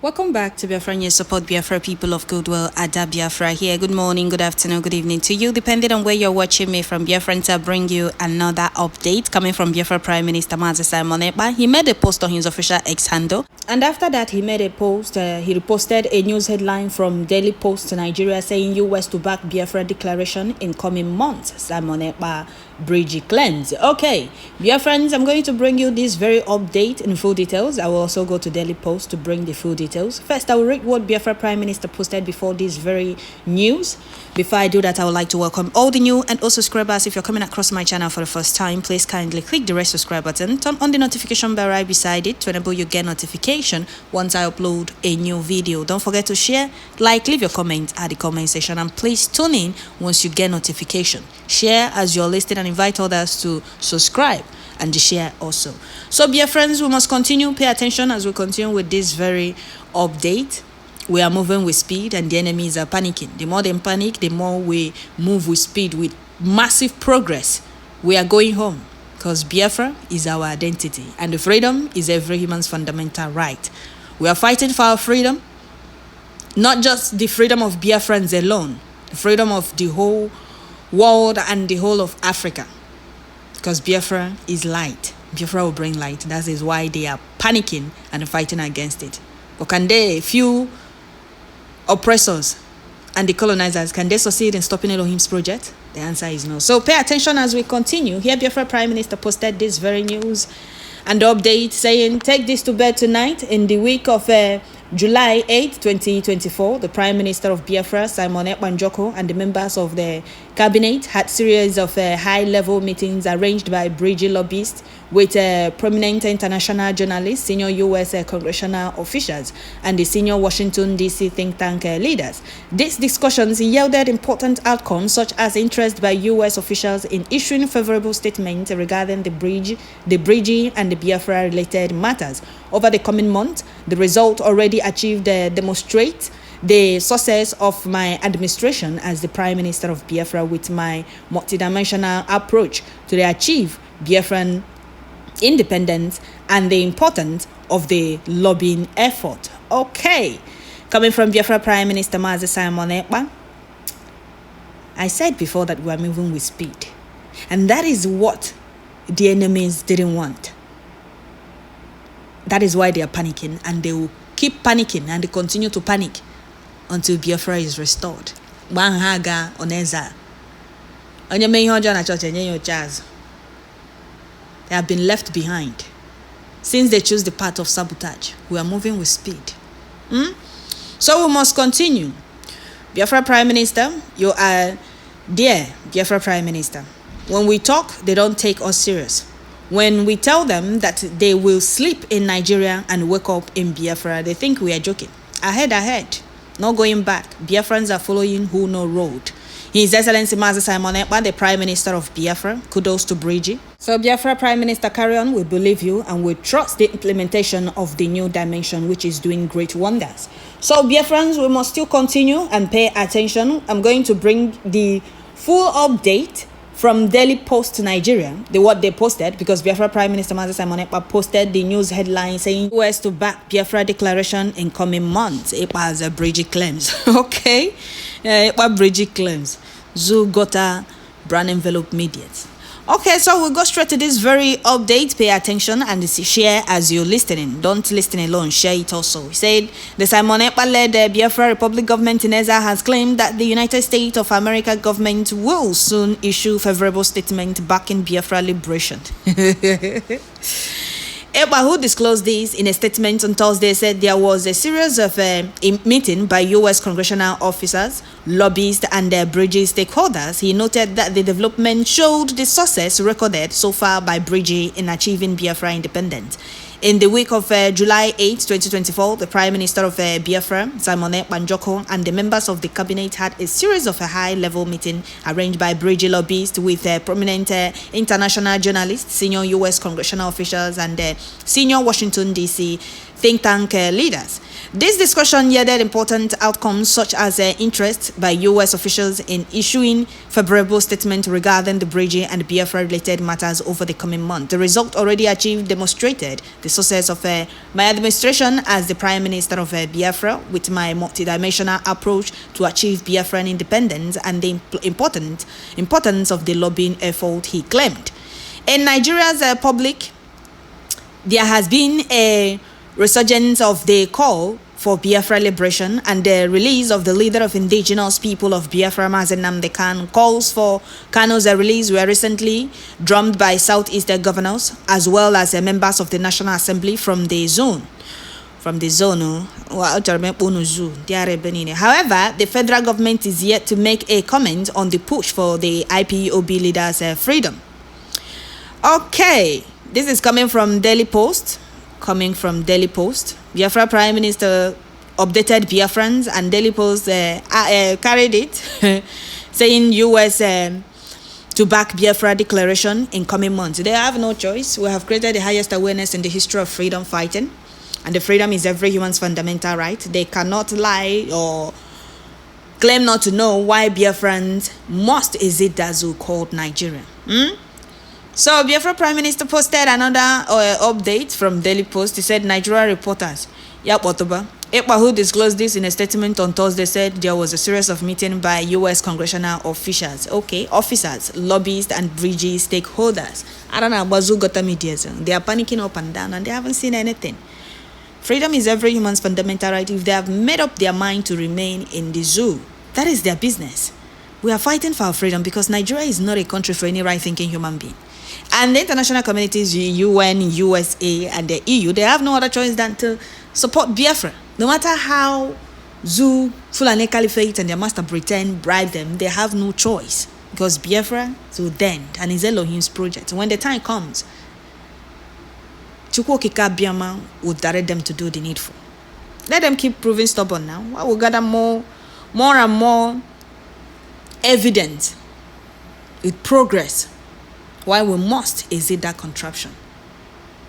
Welcome back to Biafra News. Support Biafra, people of goodwill. Ada Biafra here. Good morning, good afternoon, good evening to you, depending on where you're watching me from. Biafra to bring you another update coming from Biafra Prime Minister Simon Ekpa. He made a post on his official X handle, and after that, he made a post. He reposted a news headline from Daily Post Nigeria saying U.S. to back Biafra declaration in coming months. Simon Ekpa Brgie claims. Okay, Biafrans, I'm going to bring you this very update in full details. I will also go to Daily Post to bring the full details. First, I will read what Biafra Prime Minister posted before this very news. Before I do that, I would like to welcome all the new and old subscribers. If you're coming across my channel for the first time, please kindly click the red subscribe button, turn on the notification bell right beside it to enable you get notification once I upload a new video. Don't forget to share, like, leave your comment at the comment section, and please tune in once you get notification. Share as you're listening and invite others to subscribe and share also. So, dear friends, we must continue. Pay attention as we continue with this very update. We are moving with speed and the enemies are panicking. The more they panic, the more we move with speed, with massive progress. We are going home because Biafra is our identity and the freedom is every human's fundamental right. We are fighting for our freedom, not just the freedom of Biafrans alone, the freedom of the whole world and the whole of Africa, because Biafra is light. Biafra will bring light. That is why they are panicking and fighting against it. But can they, few oppressors and the colonizers, can they succeed in stopping Elohim's project? The answer is no. So pay attention as we continue. Here, Biafra Prime Minister posted this very news and update saying, take this to bed tonight. In the week of July 8, 2024, the Prime Minister of Biafra, Simon Ekpa, and the members of the cabinet had series of high-level meetings arranged by Brgie lobbyists with prominent international journalists, senior U.S. congressional officials, and the senior Washington, D.C. think tank leaders. These discussions yielded important outcomes, such as interest by U.S. officials in issuing favorable statements regarding the Brgie and the Biafra-related matters. Over the coming months, the result already achieved demonstrates the success of my administration as the Prime Minister of Biafra with my multidimensional approach to achieve Biafran independence and the importance of the lobbying effort. Okay, coming from Biafra Prime Minister Simon Ekpa, I said before that we are moving with speed, and that is what the enemies didn't want. That is why they are panicking, and they will keep panicking, and they continue to panic until Biafra is restored. Banhaga oneza. They have been left behind. Since they choose the path of sabotage, we are moving with speed. So we must continue. Biafra Prime Minister, you are dear Biafra Prime Minister. When we talk, they don't take us serious. When we tell them that they will sleep in Nigeria and wake up in Biafra, they think we are joking. Ahead. Not going back. Biafrans are following who know road. His Excellency Simon Ekpa, the Prime Minister of Biafra. Kudos to Brgie. So Biafra Prime Minister, carry on. We believe you and we trust the implementation of the new dimension, which is doing great wonders. So Biafrans, we must still continue and pay attention. I'm going to bring the full update from Daily Post Nigeria, what they posted, because Biafra Prime Minister Simon Ekpa posted the news headline saying U.S. to back Biafra declaration in coming months. Ekpa as a Brgie claims. Okay, Ekpa Brgie claims. Zoo Gota brand envelope mediates. Okay, so we'll go straight to this very update. Pay attention and share as you're listening. Don't listen alone, share it also. He said the Simon Ekpa-led Biafra Republic government in Eza has claimed that the United States of America government will soon issue favorable statement backing Biafra liberation. Ekpa, who disclosed this in a statement on Thursday, said there was a series of meeting by U.S. congressional officers, lobbyists, and Brgie stakeholders. He noted that the development showed the success recorded so far by Brgie in achieving Biafra independence. In the week of July 8, 2024, the Prime Minister of Biafra, Simon Ekpa, and the members of the cabinet had a series of high-level meetings arranged by Brgie lobbyists with prominent international journalists, senior U.S. congressional officials, and senior Washington, D.C. think tank leaders. This discussion yielded important outcomes such as interest by U.S. officials in issuing favorable statements regarding the Brgie and Biafra-related matters over the coming month. The result already achieved demonstrated the success of my administration as the Prime Minister of Biafra, with my multidimensional approach to achieve Biafran independence and the importance of the lobbying effort he claimed. In Nigeria's public, there has been a resurgence of the call for Biafra liberation, and the release of the leader of indigenous people of Biafra, Mazi Nnamdi Kanu. Calls for Kanu's release were recently drummed by Southeastern governors as well as members of the National Assembly from the zone. However, the federal government is yet to make a comment on the push for the IPOB leaders' freedom. Okay, this is coming from Daily Post. Biafra Prime Minister updated Biafrans, and Daily Post carried it, saying U.S. to back Biafra declaration in coming months. They have no choice. We have created the highest awareness in the history of freedom fighting, and the freedom is every human's fundamental right. They cannot lie or claim not to know why Biafrans must exit that so-called Nigeria. So, Biafra Prime Minister posted another update from Daily Post. He said, Nigeria reporters, Ekpa, who disclosed this in a statement on Thursday, said there was a series of meetings by U.S. congressional officials, officers, lobbyists, and Brgie stakeholders. I don't know, Bazu got media. They are panicking up and down, and they haven't seen anything. Freedom is every human's fundamental right. If they have made up their mind to remain in the zoo, that is their business. We are fighting for our freedom because Nigeria is not a country for any right-thinking human being. And the international communities, UN, USA, and the EU, they have no other choice than to support Biafra. No matter how Zoo, Fulani Caliphate, and their master Britain bribe them, they have no choice. Because Biafra will end, and is Elohim's project. When the time comes, Chukwokika Biama will direct them to do the needful. Let them keep proving stubborn now. I will gather more and more evidence with progress why we must exit that contraption.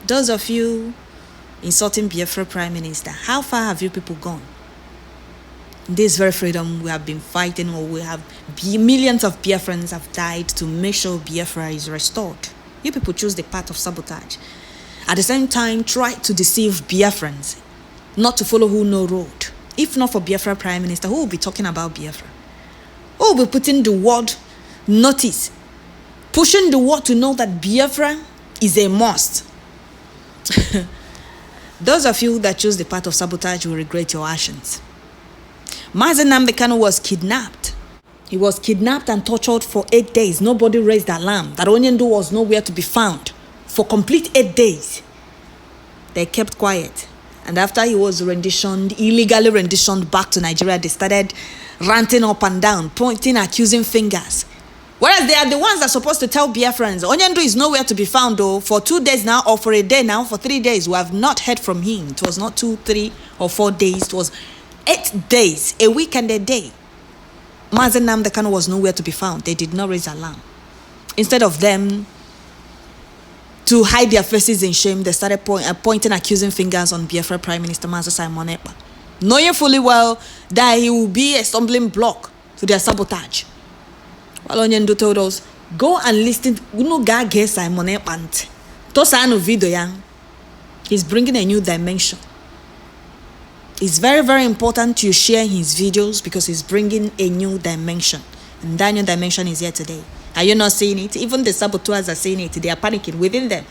Those of you insulting Biafra Prime Minister, how far have you people gone? In this very freedom we have been fighting, or we have millions of Biafrans have died to make sure Biafra is restored. You people choose the path of sabotage. At the same time, try to deceive Biafrans not to follow who no road. If not for Biafra Prime Minister, who will be talking about Biafra? Who will be putting the word notice, pushing the world to know that Biafra is a must? Those of you that choose the path of sabotage will regret your actions. Mazi Nnamdi Kanu was kidnapped. He was kidnapped and tortured for 8 days. Nobody raised alarm that Onyendu was nowhere to be found for complete 8 days. They kept quiet. And after he was illegally renditioned back to Nigeria, they started ranting up and down, pointing, accusing fingers. Whereas they are the ones that are supposed to tell Biafrans, Onyendu is nowhere to be found, though, for 2 days now, or for a day now, for 3 days. We have not heard from him. It was not 2, 3, or 4 days. It was 8 days, a week and a day. Mazi Nnamdi Kanu was nowhere to be found. They did not raise alarm. Instead of them to hide their faces in shame, they started pointing accusing fingers on Biafra Prime Minister Mazi Ekpa, knowing fully well that he will be a stumbling block to their sabotage. While Onyendu told us, go and listen. He's bringing a new dimension. It's very, very important you share his videos because he's bringing a new dimension. And that new dimension is here today. Are you not seeing it? Even the saboteurs are seeing it. They are panicking within them.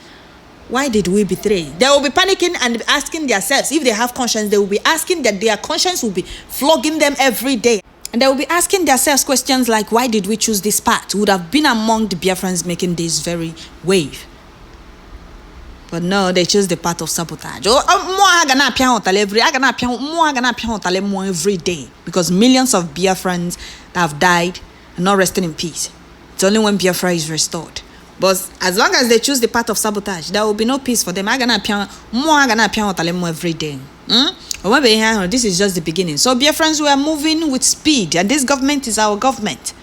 Why did we betray? They will be panicking and asking themselves, if they have conscience, they will be asking that their conscience will be flogging them every day. And they will be asking themselves questions like, why did we choose this path? Would have been among the Biafrans making this very wave. But no, they chose the path of sabotage. Every day. Because millions of Biafrans have died and not resting in peace. It's only when Biafra is restored. But as long as they choose the path of sabotage, there will be no peace for them. Every day. This is just the beginning. So, Biafrans, we are moving with speed, and this government is our government.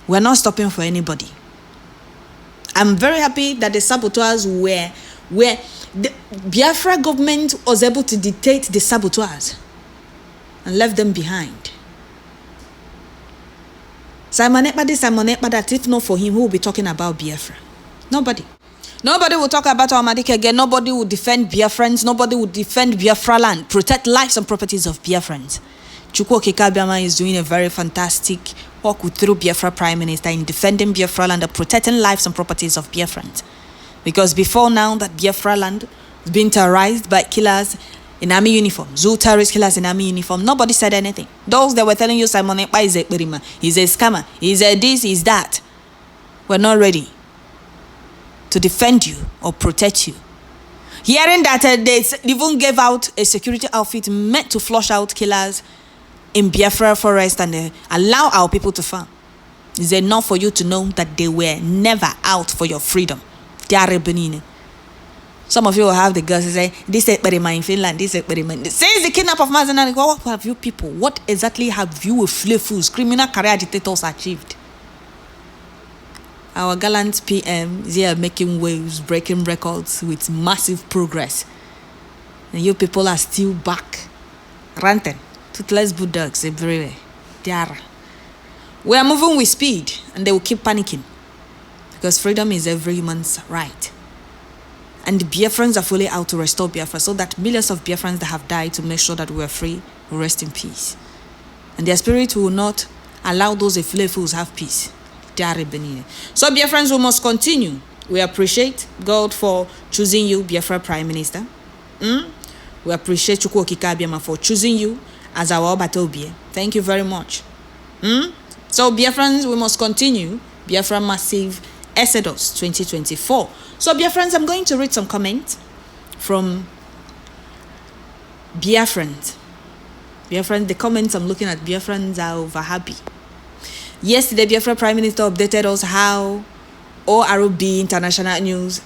We're not stopping for anybody. I'm very happy that the saboteurs were The Biafra government was able to dictate the saboteurs and left them behind. Simon Ekpa, that if not for him, who will be talking about Biafra? Nobody. Nobody will talk about Amadike again. Nobody will defend Biafrans. Nobody will defend Biafra land, protect lives and properties of Biafrans. Chukwu Okike Abiama is doing a very fantastic work through Biafra Prime Minister in defending Biafra land and protecting lives and properties of Biafrans. Because before now that Biafra land is being terrorized by killers in army uniform, zoo terrorist killers in army uniform, nobody said anything. Those that were telling you Simon Ekpa is a Ekperima, he's a scammer, he's a this, he's that, we're not ready to defend you or protect you. Hearing that they even gave out a security outfit meant to flush out killers in Biafra forest and allow our people to farm, is enough for you to know that they were never out for your freedom. They are rebellion. Some of you will have the girls say, this Ekperima in Finland, this Ekperima. Since the kidnap of Mazenani, what have you people, what exactly have you fools, criminal career dictators achieved? Our gallant PM is here making waves, breaking records with massive progress. And you people are still back, ranting, toothless bulldogs everywhere. We are moving with speed and they will keep panicking. Because freedom is every human's right. And the Biafrans are fully out to restore Biafra so that millions of Biafrans that have died to make sure that we are free will rest in peace. And their spirit will not allow those fools have peace. So Biafrans, we must continue. We appreciate God for choosing you, Biafra Prime Minister. We appreciate Chukwu Okike Abiama for choosing you as our Obatobie. Thank you very much. So Biafrans, we must continue. Biafra Massive Exodus 2024. So Biafrans, I'm going to read some comments from Biafrans. Biafrans, the comments I'm looking at, Biafrans are over happy. Yesterday, Biafra Prime Minister updated us how ORB International News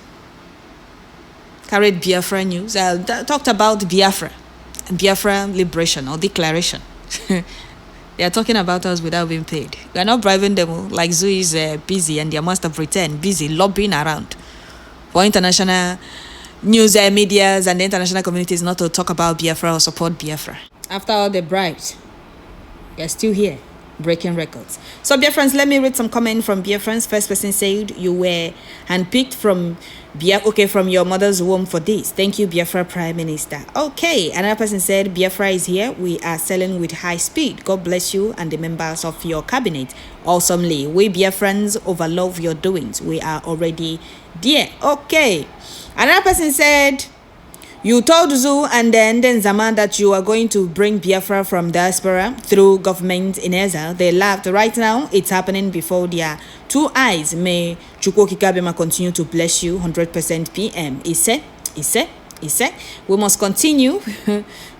carried Biafra news. Talked about Biafra liberation or declaration. They are talking about us without being paid. We are not bribing them like Zoo is busy and their master pretend busy lobbying around for international news medias and the international communities not to talk about Biafra or support Biafra. After all the bribes, we are still here, breaking records. So Biafrans, let me read some comment from Biafrans. First person said, you were handpicked from from your mother's womb for this. Thank you, Biafra Prime Minister. Okay, another person said, Biafra is here. We are selling with high speed. God bless you and the members of your cabinet. Awesomely. We Biafrans overlove your doings. We are already there. Okay. Another person said, you told Zoo and then Zaman that you are going to bring Biafra from diaspora through government in exile. They laughed. Right now, it's happening before their two eyes. May Chukwu Okike Abiama continue to bless you 100% PM. Ise. We must continue.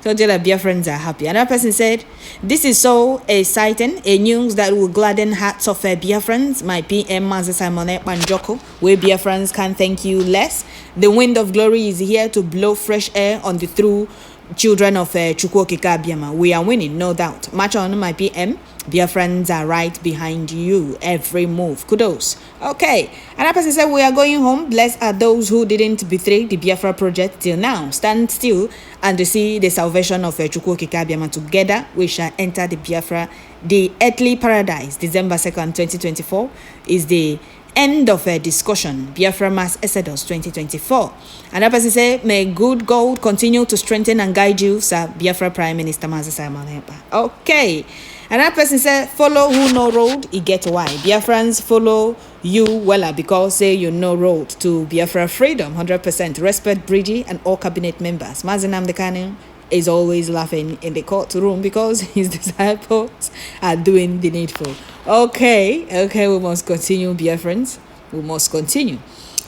So the Biafrans are happy. Another person said, this is so exciting, a news that will gladden hearts of Biafrans. My PM, Master Simon Ekpa, where Biafrans can thank you less. The wind of glory is here to blow fresh air on the true children of Chukwu Okike Abiama. We are winning, no doubt. March on, my PM. Biafrans are right behind you. Every move. Kudos. Okay. Another person said, we are going home. Blessed are those who didn't betray the Biafra project till now. Stand still and see the salvation of Chukwu Okike Abiama. Together, we shall enter the Biafra, the earthly paradise. December 2nd, 2024 is the end of a discussion. Biafra Mass Exodus 2024. Another person said, may good God continue to strengthen and guide you, Sir Biafra Prime Minister Master Simon Ekpa. Okay. Another person said, follow who know road, he get why. Biafrans follow you wella because say you know road to Biafra freedom, 100%. Respect Brgie and all cabinet members. Mazenam Dekani is always laughing in the courtroom because his disciples are doing the needful. Okay, we must continue, Biafrans. We must continue.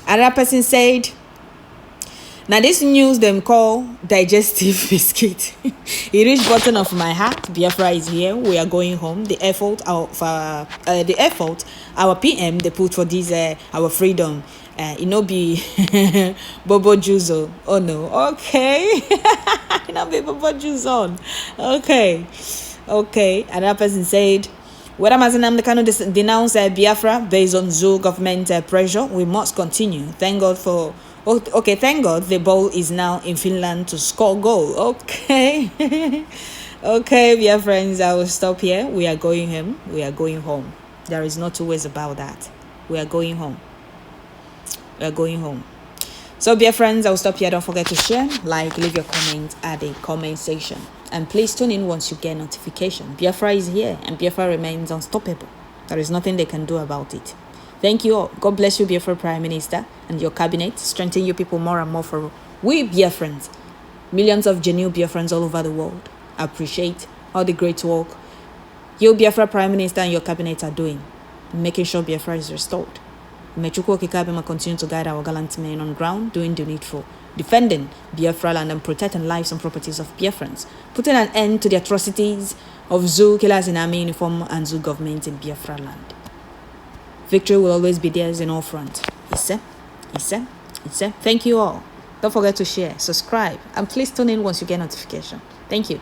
Another person said, now this news them call digestive biscuit. It reached bottom of my heart. Biafra is here. We are going home. The effort our PM they put for this our freedom. It no be Bobo Juzo. Oh no. Okay. It no be Bobo Juzo. Okay. Another person said, whether Mazenam Dekano denounce Biafra based on Zoo government pressure, we must continue. Thank God for Okay, thank God the ball is now in Finland to score goal. Okay. Okay, dear friends, I will stop here. We are going home. We are going home. There is no two ways about that. We are going home. We are going home. So, dear friends, I will stop here. Don't forget to share, like, leave your comment at the comment section. And please tune in once you get notification. Biafra is here and Biafra remains unstoppable. There is nothing they can do about it. Thank you all. God bless you, Biafra Prime Minister, and your cabinet. Strengthen your people more and more for we Biafrans. Millions of genuine Biafrans all over the world appreciate all the great work you, Biafra Prime Minister, and your cabinet are doing, making sure Biafra is restored. Mechuku Kikabema continue to guide our gallant men on ground, doing the needful, defending Biafra land and protecting lives and properties of Biafrans, putting an end to the atrocities of zoo killers in army uniform and zoo government in Biafra land. Victory will always be theirs in all fronts. Ise. Thank you all. Don't forget to share, subscribe, and please tune in once you get notification. Thank you.